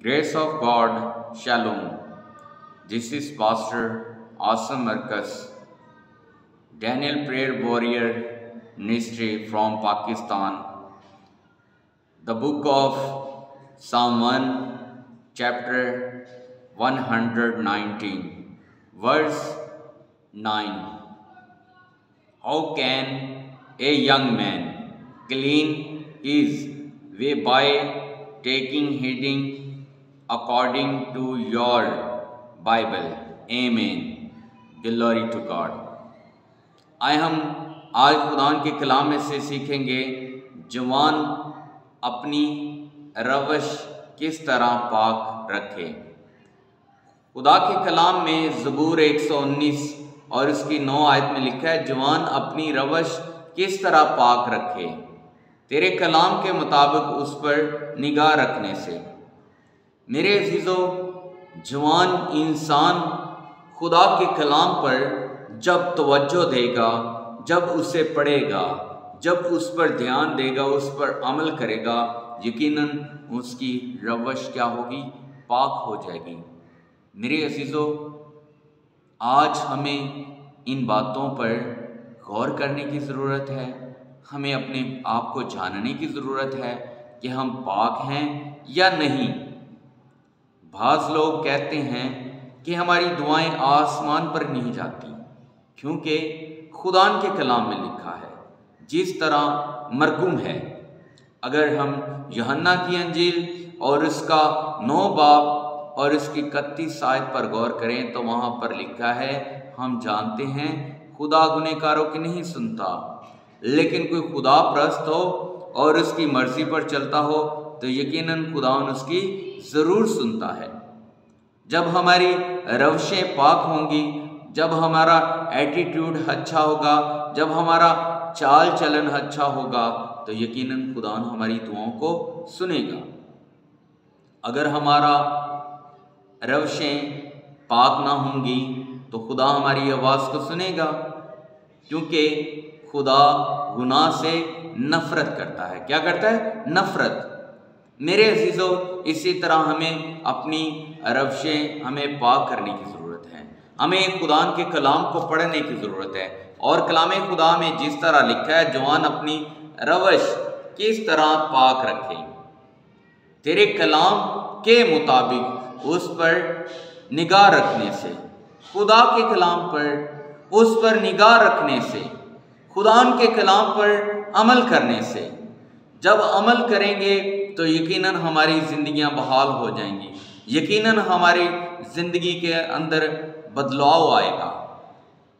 Grace of God, Shalom. This is Pastor Awesome Marcus, Daniel Prayer Warrior Ministry from Pakistan. The book of Psalm 1, chapter 119, verse 9. How can a young man clean his way by taking heeding according to your Bible? Amen. Glory to God. आए हम आज खुदा के कलाम में से सीखेंगे जवान अपनी रवश किस तरह पाक रखे। खुदा के कलाम में ज़बूर 119 और उसकी 9 आयत में लिखा है, जवान अपनी रवश किस तरह पाक रखे, तेरे कलाम के मुताबिक उस पर निगाह रखने से। मेरे अजीज़ों, जवान इंसान खुदा के कलाम पर जब तवज्जो देगा, जब उसे पढ़ेगा, जब उस पर ध्यान देगा, उस पर अमल करेगा, यकीनन उसकी रवश क्या होगी? पाक हो जाएगी। मेरे अजीज़ों, आज हमें इन बातों पर गौर करने की ज़रूरत है। हमें अपने आप को जानने की ज़रूरत है कि हम पाक हैं या नहीं। बाज़ लोग कहते हैं कि हमारी दुआएं आसमान पर नहीं जाती, क्योंकि खुदा के कलाम में लिखा है जिस तरह मरकूम है। अगर हम यूहन्ना की अंजील और उसका 9 बाब और इसकी 31 आयत पर गौर करें तो वहाँ पर लिखा है, हम जानते हैं खुदा गुनहगारों की नहीं सुनता, लेकिन कोई खुदा परस्त हो और उसकी मर्जी पर चलता हो तो यकीनन खुदा उसकी ज़रूर सुनता है। जब हमारी रवशें पाक होंगी, जब हमारा एटीट्यूड अच्छा होगा, जब हमारा चाल चलन अच्छा होगा तो यकीनन खुदा हमारी दुआओं को सुनेगा। अगर हमारा रवशें पाक ना होंगी तो खुदा हमारी आवाज़ को सुनेगा, क्योंकि खुदा गुनाह से नफ़रत करता है। क्या करता है? नफ़रत। मेरे अजीज़ों, इसी तरह हमें अपनी रवशें हमें पाक करने की ज़रूरत है। हमें खुदा के कलाम को पढ़ने की ज़रूरत है और कलाम खुदा में जिस तरह लिखा है, जवान अपनी रवश किस तरह पाक रखे, तेरे कलाम के मुताबिक उस पर निगाह रखने से, खुदा के कलाम पर उस पर निगाह रखने से, खुदा के कलाम पर अमल करने से। जब अमल करेंगे तो यकीनन हमारी ज़िंदगियां बहाल हो जाएंगी, यकीनन हमारी ज़िंदगी के अंदर बदलाव आएगा।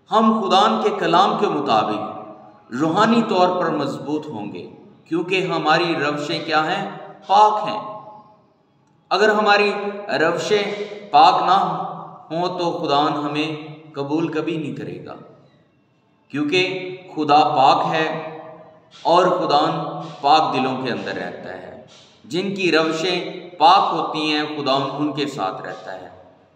हम खुदा के कलाम के मुताबिक रूहानी तौर पर मजबूत होंगे, क्योंकि हमारी रवशें क्या हैं? पाक हैं। अगर हमारी रवशें पाक ना हो तो खुदा हमें कबूल कभी नहीं करेगा, क्योंकि खुदा पाक है और खुदा पाक दिलों के अंदर रहता है। जिनकी रवशें पाक होती हैं, खुदा उनके साथ रहता है।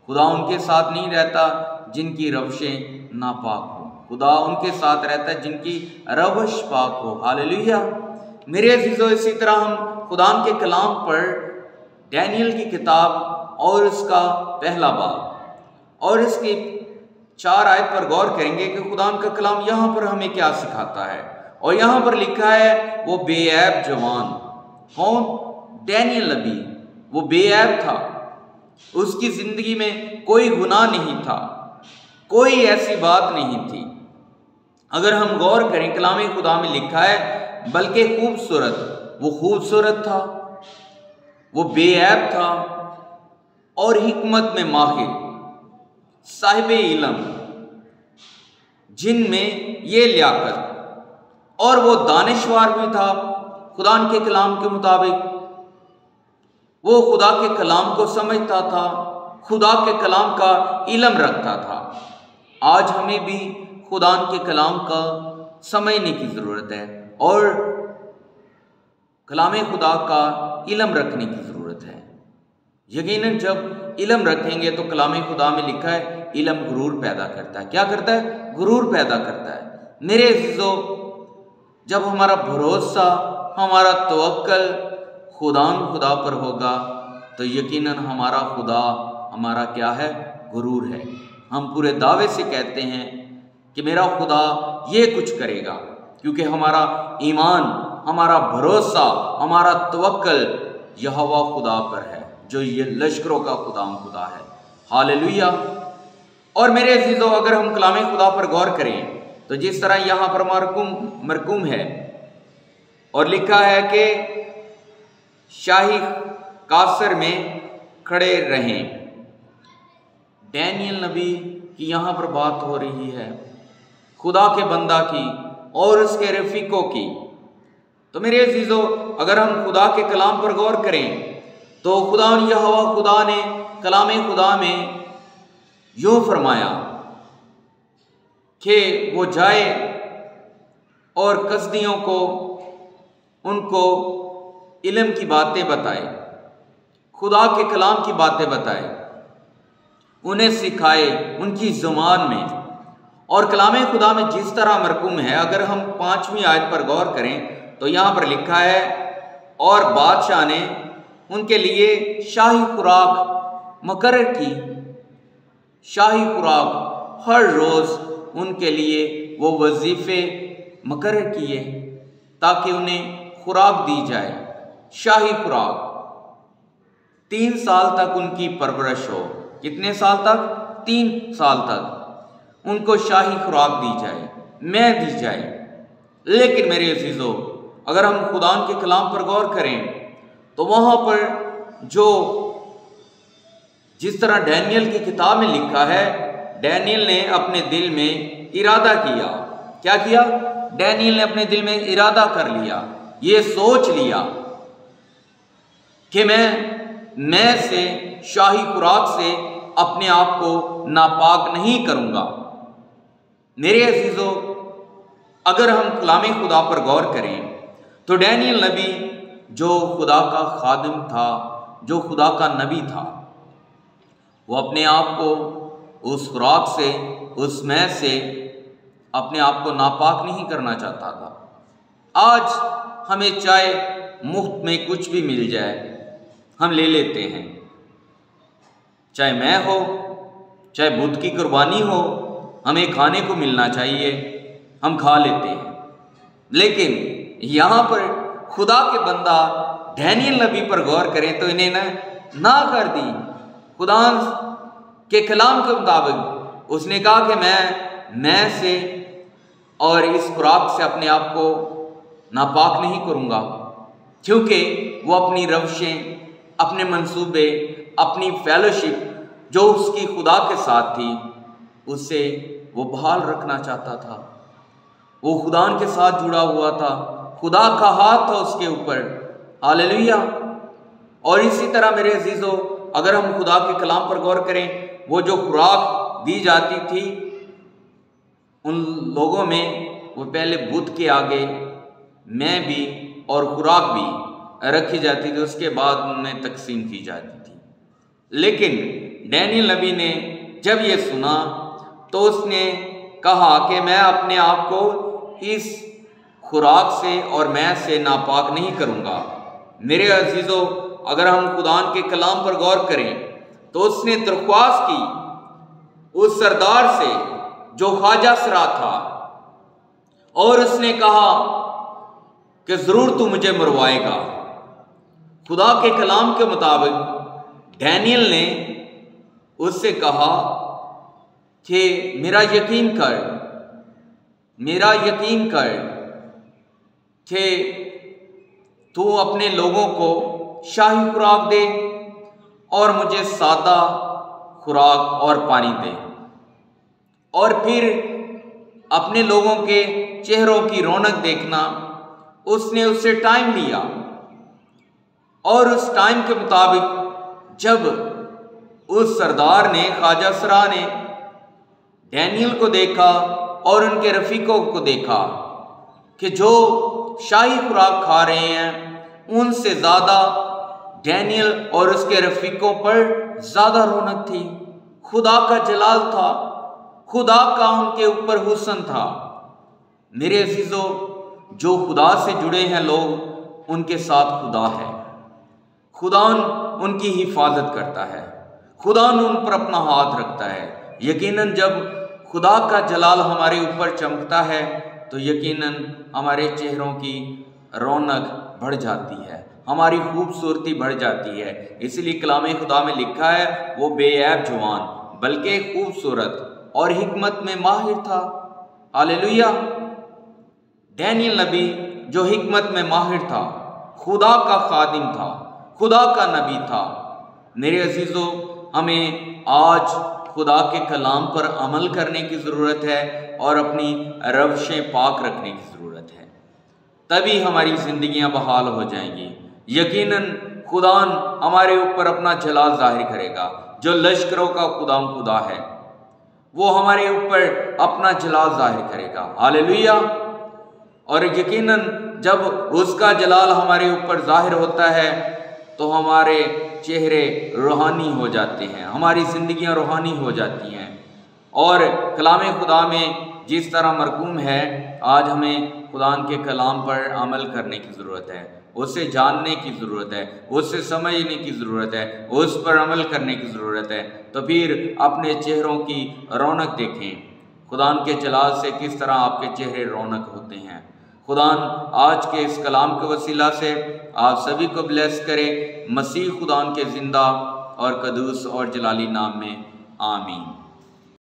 खुदा उनके साथ नहीं रहता जिनकी रवशें नापाक हो। खुदा उनके साथ रहता है जिनकी रवश पाक हो। हालेलुया। मेरे अजीज़ों, इसी तरह हम खुदा के कलाम पर डैनियल की किताब और उसका 1 बाब और इसकी 4 आयत पर गौर करेंगे कि खुदा का कलाम यहाँ पर हमें क्या सिखाता है। और यहाँ पर लिखा है, वो बेऐब जवान। कौन? डैनियल नबी। वो बेऐब था, उसकी ज़िंदगी में कोई गुनाह नहीं था, कोई ऐसी बात नहीं थी। अगर हम गौर करें, कलाम खुदा में लिखा है, बल्कि खूबसूरत, वो खूबसूरत था, वो बेऐब था और हिकमत में माहिर, साहिबे इल्म, जिनमें ये लियाकत, और वो दानिशवार भी था। खुदा के कलाम के मुताबिक वो खुदा के कलाम को समझता था, खुदा के कलाम का इल्म रखता था। आज हमें भी खुदा के कलाम का समझने की ज़रूरत है और कलाम खुदा का इल्म रखने की ज़रूरत है। यकीनन जब इल्म रखेंगे तो कलाम खुदा में लिखा है, इल्म गुरूर पैदा करता है। क्या करता है? गुरूर पैदा करता है। मेरे अजीज़ों, जब हमारा भरोसा, हमारा तवक्कल खुदा पर होगा, तो यकीनन हमारा खुदा हमारा क्या है? गुरूर है। हम पूरे दावे से कहते हैं कि मेरा खुदा ये कुछ करेगा, क्योंकि हमारा ईमान, हमारा भरोसा, हमारा तवक्कल यहोवा खुदा पर है, जो ये लश्करों का खुदा है। हालेलुया। और मेरे अजीजों, अगर हम कलाम खुदा पर गौर करें तो जिस तरह यहाँ पर मरकूम है और लिखा है कि शाही कासर में खड़े रहें, डैनियल नबी की यहाँ पर बात हो रही है, खुदा के बंदा की और उसके रफीकों की। तो मेरे अजीजों, अगर हम खुदा के कलाम पर गौर करें तो खुदा यहोवा खुदा ने कलाम खुदा में यूँ फरमाया कि वो जाए और कसदियों को उनको इल्म की बातें बताए, खुदा के कलाम की बातें बताए, उन्हें सिखाए उनकी ज़ुबान में। और कलाम खुदा में जिस तरह मरकूम है, अगर हम 5वीं आयत पर गौर करें तो यहाँ पर लिखा है, और बादशाह ने उनके लिए शाही खुराक मुकर्रर की। शाही खुराक हर रोज़ उनके लिए वो वजीफ़े मुकर्रर किए ताकि उन्हें खुराक दी जाए। शाही खुराक 3 साल तक उनकी परवरिश हो। कितने साल तक? 3 साल तक उनको शाही खुराक दी जाए, मैं दी जाए। लेकिन मेरे अजीज़ों, अगर हम खुदा के कलाम पर गौर करें तो वहाँ पर जो जिस तरह डैनियल की किताब में लिखा है, डैनियल ने अपने दिल में इरादा किया। क्या किया? डैनियल ने अपने दिल में इरादा कर लिया, ये सोच लिया कि मैं से शाही खुराक से अपने आप को नापाक नहीं करूंगा। मेरे अजीजों, अगर हम कलाम खुदा पर गौर करें तो डैनियल नबी जो खुदा का खादिम था, जो खुदा का नबी था, वो अपने आप को उस खुराक से, उस मैं से अपने आप को नापाक नहीं करना चाहता था। आज हमें चाहे मुफ्त में कुछ भी मिल जाए, हम ले लेते हैं। चाहे मैं हो, चाहे बुद्ध की कुर्बानी हो, हमें खाने को मिलना चाहिए, हम खा लेते हैं। लेकिन यहाँ पर खुदा के बंदा डैनियल नबी पर गौर करें तो इन्हें ना कर दी। खुदा के कलाम के मुताबिक उसने कहा कि मैं से और इस खुराक से अपने आप को नापाक नहीं करूँगा, क्योंकि वो अपनी रवशें, अपने मंसूबे, अपनी फेलोशिप जो उसकी खुदा के साथ थी, उससे वो बहाल रखना चाहता था। वो खुदा के साथ जुड़ा हुआ था, खुदा का हाथ था उसके ऊपर। हालेलुया। और इसी तरह मेरे अजीजों, अगर हम खुदा के कलाम पर गौर करें, वो जो खुराक दी जाती थी उन लोगों में, वो पहले बुत के आगे मैं भी और खुराक भी रखी जाती थी, उसके बाद उनमें तकसीम की जाती थी। लेकिन डैनियल नबी ने जब ये सुना तो उसने कहा कि मैं अपने आप को इस खुराक से और मैं से नापाक नहीं करूँगा। मेरे अजीज़ों, अगर हम खुदान के कलाम पर गौर करें तो उसने दरख्वास्त की उस सरदार से जो ख्वाजा सरा था, और उसने कहा कि ज़रूर तू मुझे मरवाएगा। खुदा के कलाम के मुताबिक डैनियल ने उससे कहा कि मेरा यकीन कर कि तू अपने लोगों को शाही खुराक दे और मुझे सादा खुराक और पानी दे। और फिर अपने लोगों के चेहरों की रौनक देखना। उसने उससे टाइम लिया और उस टाइम के मुताबिक जब उस सरदार ने, ख्वाजा सरा ने डैनियल को देखा और उनके रफीकों को देखा कि जो शाही खुराक खा रहे हैं, उनसे ज़्यादा डैनियल और उसके रफीकों पर ज़्यादा रौनक थी। खुदा का जलाल था, खुदा का उनके ऊपर हुस्न था। मेरे अजीज़ों, जो खुदा से जुड़े हैं लोग, उनके साथ खुदा है। खुदान उनकी हिफाजत करता है, खुदान उन पर अपना हाथ रखता है। यकीनन जब खुदा का जलाल हमारे ऊपर चमकता है तो यकीनन हमारे चेहरों की रौनक बढ़ जाती है, हमारी खूबसूरती बढ़ जाती है। इसलिए कलाम खुदा में लिखा है, वो बेऐब जवान बल्कि खूबसूरत और हिकमत में माहिर था। हालेलुया। डैनियल नबी जो हिकमत में माहिर था, खुदा का खादिम था, खुदा का नबी था। मेरे अजीजों, हमें आज खुदा के कलाम पर अमल करने की ज़रूरत है और अपनी रवशें पाक रखने की ज़रूरत है, तभी हमारी ज़िंदगियां बहाल हो जाएंगी। यकीनन खुदान हमारे ऊपर अपना जलाल जाहिर करेगा। जो लश्करों का खुदा है वो हमारे ऊपर अपना जलाल जाहिर करेगा। हालेलुया। और यकीनन जब उसका जलाल हमारे ऊपर जाहिर होता है तो हमारे चेहरे रूहानी हो जाते हैं, हमारी ज़िंदगियां रूहानी हो जाती हैं। और कलाम खुदा में जिस तरह मरकूम है, आज हमें खुदा के कलाम पर अमल करने की ज़रूरत है, उसे जानने की ज़रूरत है, उससे समझने की ज़रूरत है, उस पर अमल करने की ज़रूरत है। तो फिर अपने चेहरों की रौनक देखें, खुदा के जलाल से किस तरह आपके चेहरे रौनक होते हैं। खुदा आज के इस कलाम के वसीला से आप सभी को ब्लेस करे। मसीह खुदा के ज़िंदा और कदूस और जलाली नाम में, आमीन।